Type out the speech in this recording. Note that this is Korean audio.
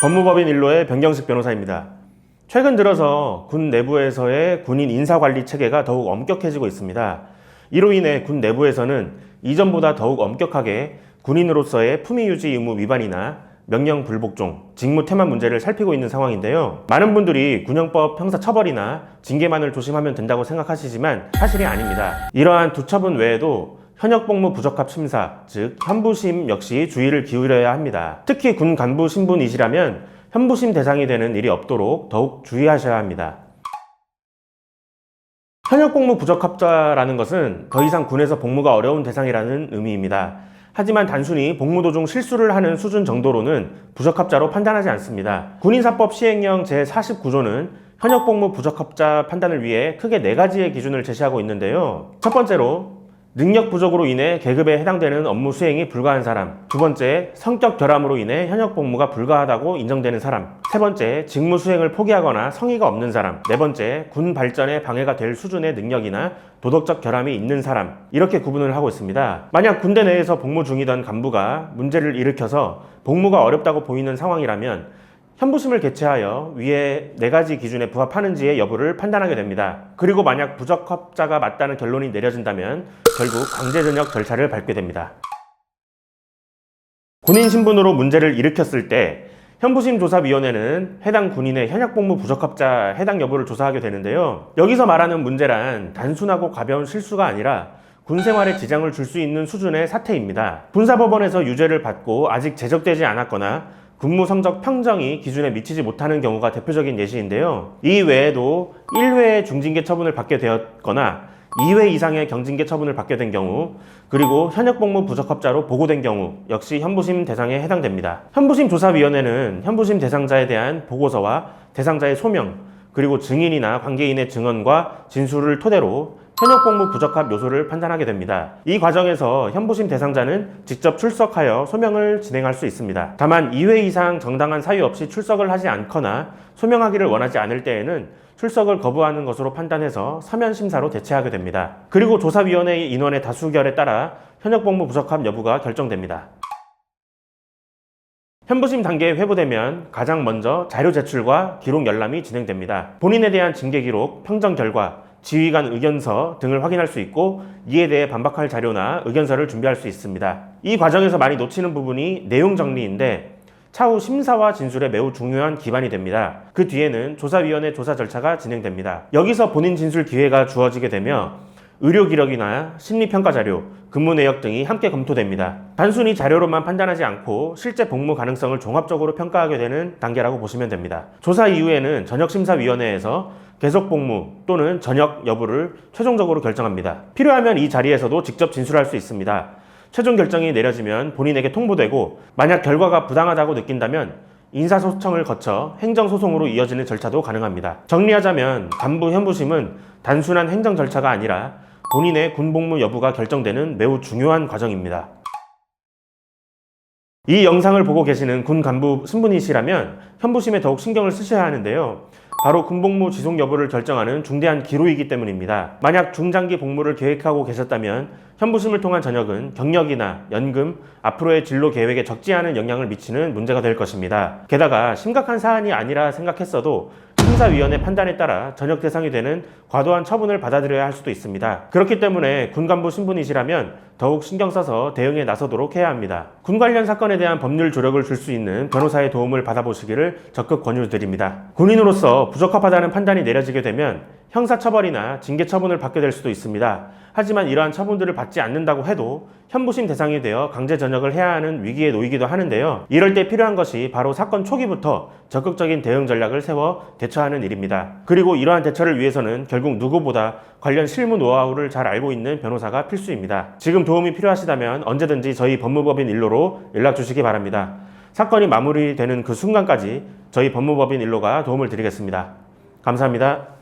법무법인 일로의 변경식 변호사입니다. 최근 들어서 군 내부에서의 군인 인사관리 체계가 더욱 엄격해지고 있습니다. 이로 인해 군 내부에서는 이전보다 더욱 엄격하게 군인으로서의 품위유지 의무 위반이나 명령 불복종, 직무 태만 문제를 살피고 있는 상황인데요. 많은 분들이 군형법 형사처벌이나 징계만을 조심하면 된다고 생각하시지만 사실이 아닙니다. 이러한 두 처분 외에도 현역복무 부적합 심사, 즉 현부심 역시 주의를 기울여야 합니다. 특히 군 간부 신분이시라면 현부심 대상이 되는 일이 없도록 더욱 주의하셔야 합니다. 현역복무 부적합자라는 것은 더 이상 군에서 복무가 어려운 대상이라는 의미입니다. 하지만 단순히 복무 도중 실수를 하는 수준 정도로는 부적합자로 판단하지 않습니다. 군인사법 시행령 제49조는 현역복무 부적합자 판단을 위해 크게 4가지의 기준을 제시하고 있는데요. 첫 번째로 능력 부족으로 인해 계급에 해당되는 업무 수행이 불가한 사람, 두 번째, 성격 결함으로 인해 현역 복무가 불가하다고 인정되는 사람, 세 번째, 직무 수행을 포기하거나 성의가 없는 사람, 네 번째, 군 발전에 방해가 될 수준의 능력이나 도덕적 결함이 있는 사람, 이렇게 구분을 하고 있습니다. 만약 군대 내에서 복무 중이던 간부가 문제를 일으켜서 복무가 어렵다고 보이는 상황이라면 현부심을 개최하여 위에 4가지 기준에 부합하는지의 여부를 판단하게 됩니다. 그리고 만약 부적합자가 맞다는 결론이 내려진다면 결국 강제전역 절차를 밟게 됩니다. 군인 신분으로 문제를 일으켰을 때 현부심조사위원회는 해당 군인의 현역복무 부적합자 해당 여부를 조사하게 되는데요. 여기서 말하는 문제란 단순하고 가벼운 실수가 아니라 군생활에 지장을 줄 수 있는 수준의 사태입니다. 군사법원에서 유죄를 받고 아직 제적되지 않았거나 근무 성적 평정이 기준에 미치지 못하는 경우가 대표적인 예시인데요. 이 외에도 1회의 중징계 처분을 받게 되었거나 2회 이상의 경징계 처분을 받게 된 경우, 그리고 현역복무 부적합자로 보고된 경우 역시 현부심 대상에 해당됩니다. 현부심조사위원회는 현부심 대상자에 대한 보고서와 대상자의 소명, 그리고 증인이나 관계인의 증언과 진술을 토대로 현역복무 부적합 요소를 판단하게 됩니다. 이 과정에서 현부심 대상자는 직접 출석하여 소명을 진행할 수 있습니다. 다만 2회 이상 정당한 사유 없이 출석을 하지 않거나 소명하기를 원하지 않을 때에는 출석을 거부하는 것으로 판단해서 서면 심사로 대체하게 됩니다. 그리고 조사위원회의 인원의 다수결에 따라 현역복무 부적합 여부가 결정됩니다. 현부심 단계에 회부되면 가장 먼저 자료 제출과 기록 열람이 진행됩니다. 본인에 대한 징계 기록, 평정 결과, 지휘관 의견서 등을 확인할 수 있고 이에 대해 반박할 자료나 의견서를 준비할 수 있습니다. 이 과정에서 많이 놓치는 부분이 내용 정리인데 차후 심사와 진술에 매우 중요한 기반이 됩니다. 그 뒤에는 조사위원회 조사 절차가 진행됩니다. 여기서 본인 진술 기회가 주어지게 되며 의료 기록이나 심리평가 자료, 근무 내역 등이 함께 검토됩니다. 단순히 자료로만 판단하지 않고 실제 복무 가능성을 종합적으로 평가하게 되는 단계라고 보시면 됩니다. 조사 이후에는 전역심사위원회에서 계속 복무 또는 전역 여부를 최종적으로 결정합니다. 필요하면 이 자리에서도 직접 진술할 수 있습니다. 최종 결정이 내려지면 본인에게 통보되고 만약 결과가 부당하다고 느낀다면 인사소청을 거쳐 행정소송으로 이어지는 절차도 가능합니다. 정리하자면 간부 현부심은 단순한 행정 절차가 아니라 본인의 군복무 여부가 결정되는 매우 중요한 과정입니다. 이 영상을 보고 계시는 군 간부 신분이시라면 현부심에 더욱 신경을 쓰셔야 하는데요. 바로 군복무 지속 여부를 결정하는 중대한 기로이기 때문입니다. 만약 중장기 복무를 계획하고 계셨다면 현부심을 통한 전역은 경력이나 연금, 앞으로의 진로 계획에 적지 않은 영향을 미치는 문제가 될 것입니다. 게다가 심각한 사안이 아니라 생각했어도 심사위원회 판단에 따라 전역 대상이 되는 과도한 처분을 받아들여야 할 수도 있습니다. 그렇기 때문에 군 간부 신분이시라면 더욱 신경 써서 대응에 나서도록 해야 합니다. 군 관련 사건에 대한 법률 조력을 줄 수 있는 변호사의 도움을 받아보시기를 적극 권유드립니다. 군인으로서 부적합하다는 판단이 내려지게 되면 형사처벌이나 징계처분을 받게 될 수도 있습니다. 하지만 이러한 처분들을 받지 않는다고 해도 현부심 대상이 되어 강제 전역을 해야 하는 위기에 놓이기도 하는데요. 이럴 때 필요한 것이 바로 사건 초기부터 적극적인 대응 전략을 세워 대처하는 일입니다. 그리고 이러한 대처를 위해서는 결국 누구보다 관련 실무 노하우를 잘 알고 있는 변호사가 필수입니다. 지금 도움이 필요하시다면 언제든지 저희 법무법인 일로로 연락 주시기 바랍니다. 사건이 마무리되는 그 순간까지 저희 법무법인 일로가 도움을 드리겠습니다. 감사합니다.